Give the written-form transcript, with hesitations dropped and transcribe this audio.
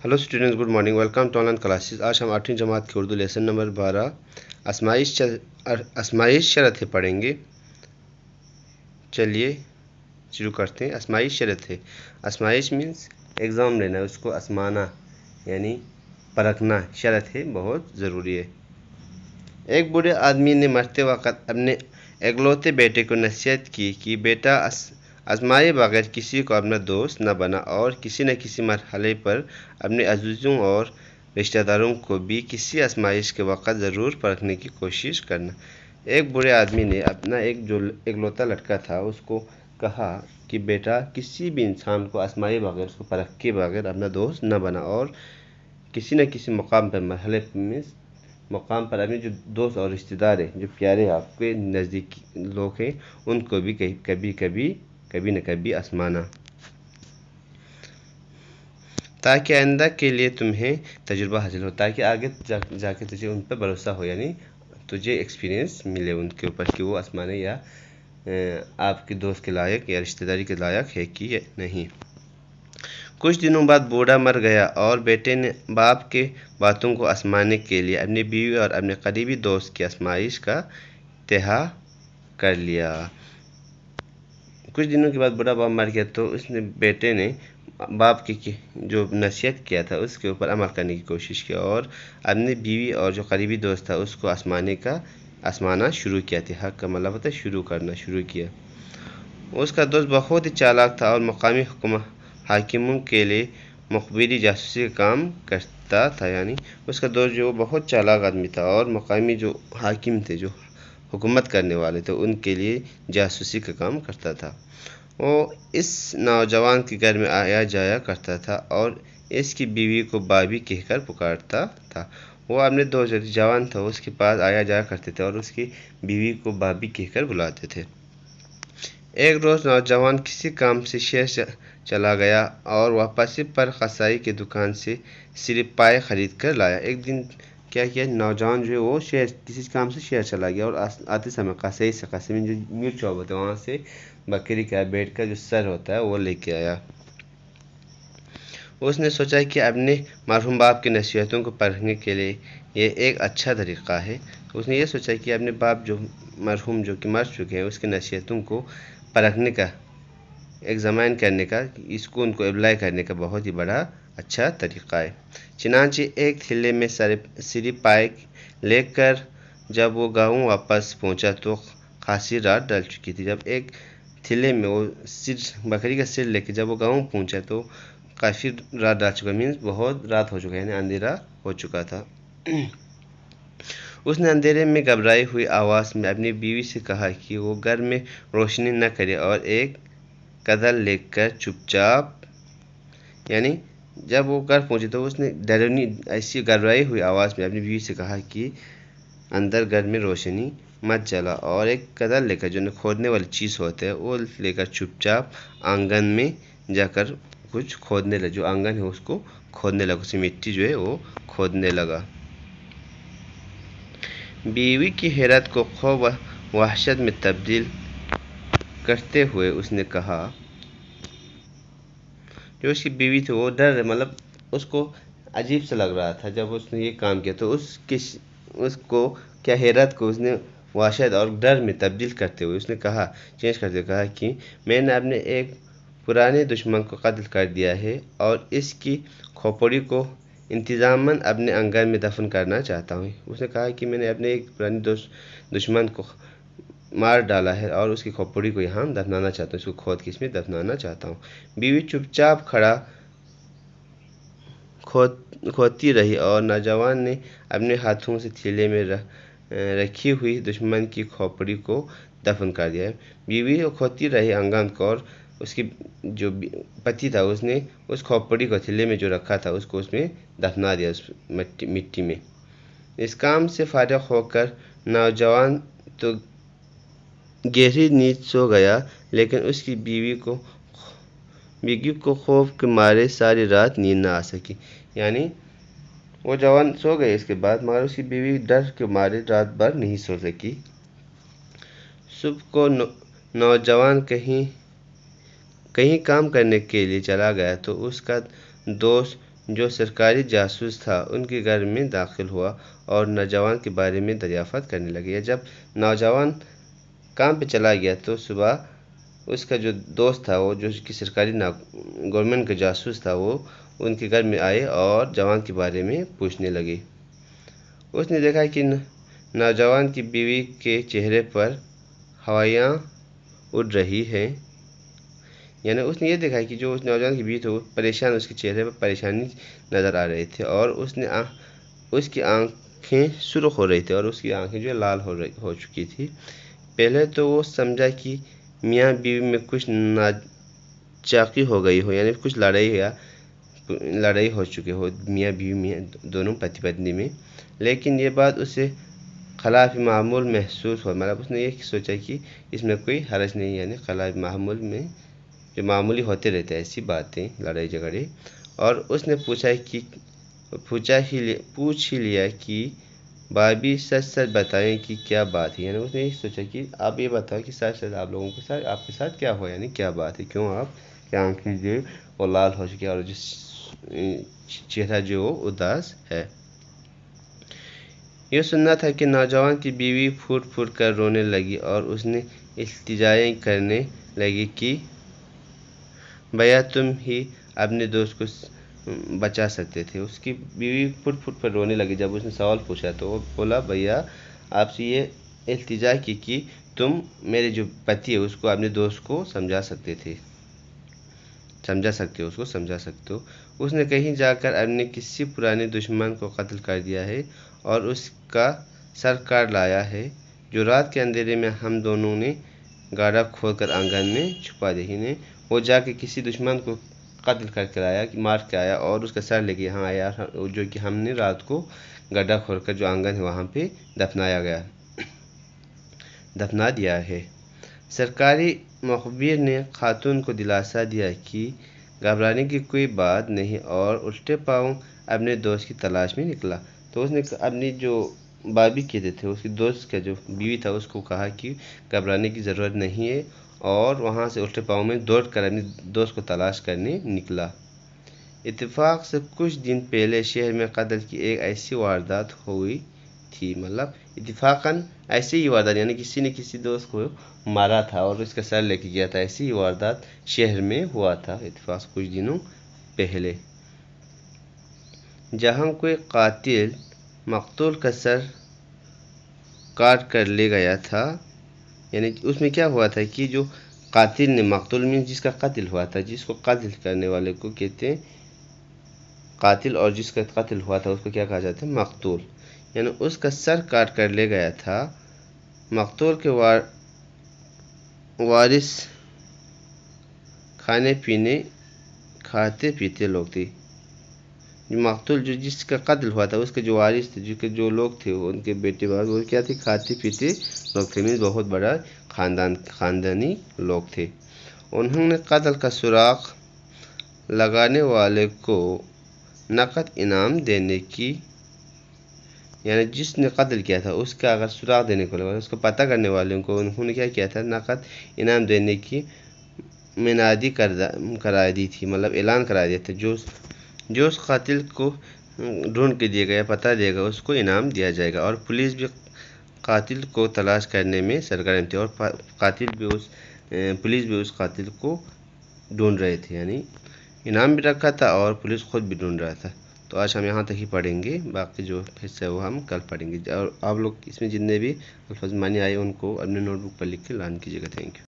Hello students, good morning. Welcome to online classes. आज हम 8वीं जमात की उर्दू लेसन नंबर 12 आजमाइश शरतें पढ़ेंगे। चलिए शुरू करते हैं। आजमाइश शरतें, आजमाइश मीन्स एग्ज़ाम लेना, उसको आजमाना यानी परखना। शरत है, बहुत ज़रूरी है। एक बूढ़े आदमी ने मरते वक्त अपने इकलौते बेटे को नसीहत की कि बेटा, आजमाए बगैर किसी को अपना दोस्त न बना और किसी न किसी मरहले पर अपने अज़ीज़ों और रिश्तेदारों को भी किसी आजमाइश के वक्त ज़रूर परखने की कोशिश करना। एक बूढ़े आदमी ने अपना जो इकलौता लड़का था उसको कहा कि बेटा, किसी भी इंसान को आजमाए बगैर, उसको परख के बगैर अपना दोस्त न बना और किसी न किसी मकाम पर, मरहले में मकाम पर अपने जो दोस्त और रिश्तेदार हैं, जो प्यारे आपके नज़दीकी लोग हैं, उनको भी कभी न कभी आजमाना, ताकि आइंदा के लिए तुम्हें तजुर्बा हासिल हो, ताकि आगे जाके तुझे उन पर भरोसा हो, यानी तुझे एक्सपीरियंस मिले उनके ऊपर कि वो आजमाने या आपके दोस्त के लायक या रिश्तेदारी के लायक है कि नहीं। कुछ दिनों बाद बूढ़ा मर गया और बेटे ने बाप के बातों को आजमाने के लिए अपनी बीवी और अपने करीबी दोस्त की आजमाइश का इंतहा कर लिया। कुछ दिनों के बाद बूढ़ा बाप मर गया तो उसने बेटे ने बाप की जो नसीहत किया था उसके ऊपर अमल करने की कोशिश की और अपनी बीवी और जो करीबी दोस्त था उसको आजमाना शुरू किया। था हक का मतलब होता है शुरू किया। उसका दोस्त बहुत ही चालाक था और मकामी हाकिमों के लिए मुखबिरी जासूसी का काम करता था। यानी उसका दोस्त जो बहुत चालाक आदमी था और मकामी जो हाकिम थे, जो हुकूमत करने वाले थे, उनके लिए जासूसी का काम करता था। वो इस नौजवान के घर में आया जाया करता था और इसकी बीवी को बाबी कहकर पुकारता था। वो अपने दोस्त जो जवान था उसके पास आया जाया करते थे और उसकी बीवी को बाबी कहकर बुलाते थे। एक रोज़ नौजवान किसी काम से शहर चला गया और वापसी पर कसाई की दुकान से सिर्फ पाए खरीद कर लाया। एक दिन क्या किया, नौजवान जो है वो शहर किसी काम से शहर चला गया और आते समय कसाई में जो मीट चौक होता है वहाँ से बकरी का भेड़ का जो सर होता है वो लेके आया। उसने सोचा कि अपने मरहूम बाप की नसीहतों को परखने के लिए ये एक अच्छा तरीक़ा है। उसने ये सोचा कि अपने बाप जो मरहूम जो कि मर चुके हैं उसकी नसीहतों को परखने का, एग्ज़ामिन करने का, इसको उनको अप्लाई करने का बहुत ही बड़ा अच्छा तरीक़ा है। चनांचे एक थैले में सिर्फ पाए लेकर जब वो गाँव वापस पहुंचा तो खासी रात डल चुकी थी। जब एक थैले में वो बकरी का सिर लेकर जब वो गाँव पहुंचा तो काफ़ी रात डल चुका, मीन्स बहुत रात हो चुका है, यानी अंधेरा हो चुका था। उसने अंधेरे में घबराई हुई आवाज़ में अपनी बीवी से कहा कि वो घर में रोशनी न करे और एक कदर लेकर चुपचाप, यानी जब वो घर पहुंचे तो उसने डरनी ऐसी घबराई हुई आवाज़ में अपनी बीवी से कहा कि अंदर घर में रोशनी मत जला और एक कदर लेकर, जो खोदने वाली चीज़ होते है वो लेकर चुपचाप आंगन में जाकर कुछ खोदने लगा। जो आंगन है उसको खोदने लगा, उसमें मिट्टी जो है वो खोदने लगा। बीवी की हैरत को खौफ व वहशत में तब्दील करते हुए उसने कहा, जो उसकी बीवी थी वो डर, मतलब उसको अजीब सा लग रहा था जब उसने ये काम किया, तो उसको क्या हैरत को उसने वहशत और डर में तब्दील करते हुए उसने कहा, चेंज करते कहा कि मैंने अपने एक पुराने दुश्मन को कत्ल कर दिया है और इसकी खोपड़ी को इंतज़ामन अपने आंगन में दफन करना चाहता हूँ। उसने कहा कि मैंने अपने एक पुराने दुश्मन को मार डाला है और उसकी खोपड़ी को यहाँ दफनाना चाहता हूँ, इसको खोद के इसमें दफनाना चाहता हूँ। बीवी चुपचाप खड़ा खोदती रही और नौजवान ने अपने हाथों से थैले में रखी हुई दुश्मन की खोपड़ी को दफन कर दिया। बीवी खोदती रही आंगन को और उसकी जो पति था उसने उस खोपड़ी को थैले में जो रखा था उसको उसमें दफना दिया, उस मिट्टी में। इस काम से फारिग होकर नौजवान तो गहरी नींद सो गया, लेकिन उसकी बीवी को खौफ के मारे सारी रात नींद न आ सकी। यानी वो जवान सो गए इसके बाद, मगर उसकी बीवी डर के मारे रात भर नहीं सो सकी। सुबह को नौजवान कहीं काम करने के लिए चला गया तो उसका दोस्त جو سرکاری جاسوس تھا ان کے گھر میں داخل ہوا اور نوجوان کے بارے میں دریافت کرنے لگے۔ جب نوجوان کام پہ چلا گیا تو صبح اس کا جو دوست تھا، وہ جو کہ سرکاری گورنمنٹ کا جاسوس تھا، وہ ان کے گھر میں آئے اور جوان کے بارے میں پوچھنے لگے۔ اس نے دیکھا کہ نوجوان کی بیوی کے چہرے پر ہوائیاں اڑ رہی ہیں، یعنی اس نے یہ دیکھا کہ جو اس نوجوان کی بیوی تھی وہ پریشان، اس کے چہرے پر پریشانی نظر آ رہی تھی، اور اس کی آنکھیں سرخ ہو رہی تھی اور اس کی آنکھیں جو لال ہو چکی تھی۔ پہلے تو وہ سمجھا کہ میاں بیوی میں کچھ ناچاقی ہو گئی ہو، یعنی کچھ لڑائی ہو چکی ہو میاں بیوی میں، دونوں پتی پتنی میں، لیکن یہ بات اسے خلاف معمول محسوس ہوا۔ مطلب اس نے یہ سوچا کہ اس میں کوئی حرج نہیں، یعنی خلاف معمول میں جو معمولی ہوتے رہتے ہیں ایسی باتیں، لڑائی جھگڑے۔ اور اس نے پوچھ ہی لیا کہ بھابھی سچ سچ بتائیں کہ کیا بات ہے، یعنی اس نے یہ سوچا کہ آپ یہ بتاؤ کہ سچ سچ آپ کے ساتھ کیا ہوا، یعنی کیا بات ہے، کیوں آپ کی آنکھیں جو وہ لال ہو چکی اور جس چہرہ جو وہ اداس ہے۔ یہ سننا تھا کہ نوجوان کی بیوی پھوٹ پھوٹ کر رونے لگی اور اس نے التجائیں کرنے لگی کہ بھیا تم ہی اپنے دوست کو بچا سکتے تھے۔ اس کی بیوی پھٹ پھٹ پر رونے لگی جب اس نے سوال پوچھا، تو وہ بولا بھیا آپ سے یہ التجا کی کہ تم میرے جو پتی ہے اس کو اپنے دوست کو سمجھا سکتے ہو۔ اس نے کہیں جا کر اپنے کسی پرانے دشمن کو قتل کر دیا ہے اور اس کا سر کاٹ لایا ہے، جو رات کے اندھیرے میں ہم دونوں نے گاڑا کھود کر آنگن میں چھپا دی۔ وہ جا کے کسی دشمن کو قتل کر کے آیا، مار کے آیا اور اس کا سر لے کے یہاں آیا، جو کہ ہم نے رات کو گڈھا کھود کر جو آنگن ہے وہاں پہ دفنا دیا ہے۔ سرکاری مخبر نے خاتون کو دلاسا دیا کہ گھبرانے کی کوئی بات نہیں اور الٹے پاؤں اپنے دوست کی تلاش میں نکلا۔ تو اس نے اپنی جو بھابھی کہتے تھے، اس کی دوست کا جو بیوی تھا، اس کو کہا کہ گھبرانے کی ضرورت نہیں ہے، اور وہاں سے الٹے پاؤں میں دوڑ کر اپنے دوست کو تلاش کرنے نکلا۔ اتفاق سے کچھ دن پہلے شہر میں قتل کی ایک ایسی واردات ہوئی تھی، مطلب اتفاقاً ایسی ہی واردات، یعنی کسی نے کسی دوست کو مارا تھا اور اس کا سر لے کے گیا تھا، ایسی ہی واردات شہر میں ہوا تھا اتفاق سے کچھ دنوں پہلے، جہاں کوئی قاتل مقتول کا سر کاٹ کر لے گیا تھا۔ یعنی اس میں کیا ہوا تھا کہ جو قاتل نے، مقتول میں جس کا قتل ہوا تھا، جس کو قتل کرنے والے کو کہتے ہیں قاتل، اور جس کا قتل ہوا تھا اس کو کیا کہا جاتا ہے، مقتول، یعنی اس کا سر کاٹ کر لے گیا تھا۔ مقتول کے وارث کھاتے پیتے لوگ تھے۔ مقتول جس کا قتل ہوا تھا اس کے جو وارث تھے، جو لوگ تھے، ان کے بیٹے باز، وہ کیا تھے، کھاتے پیتے لوگ تھے، بہت بڑا خاندانی لوگ تھے۔ انہوں نے قتل کا سراغ لگانے والے کو نقد انعام دینے کی، یعنی جس نے قتل کیا تھا اس کا اگر سراغ دینے کو لگا، اس کو پتہ کرنے والوں کو انہوں نے کیا تھا، نقد انعام دینے کی منادی کرا دی تھی، مطلب اعلان کرا دیا تھا، جو اس قاتل کو ڈھونڈ کے دیا گیا، پتہ دے گا، اس کو انعام دیا جائے گا۔ اور پولیس بھی قاتل کو تلاش کرنے میں سرگرم تھی، اور پولیس بھی اس قاتل کو ڈھونڈ رہے تھے، یعنی انعام بھی رکھا تھا اور پولیس خود بھی ڈھونڈ رہا تھا۔ تو آج ہم یہاں تک ہی پڑھیں گے، باقی جو حصہ ہے وہ ہم کل پڑھیں گے، اور آپ لوگ اس میں جتنے بھی الفاظ معنی آئے ان کو اپنے نوٹ بک پر لکھ کے لرن کیجیے گا۔ Thank you.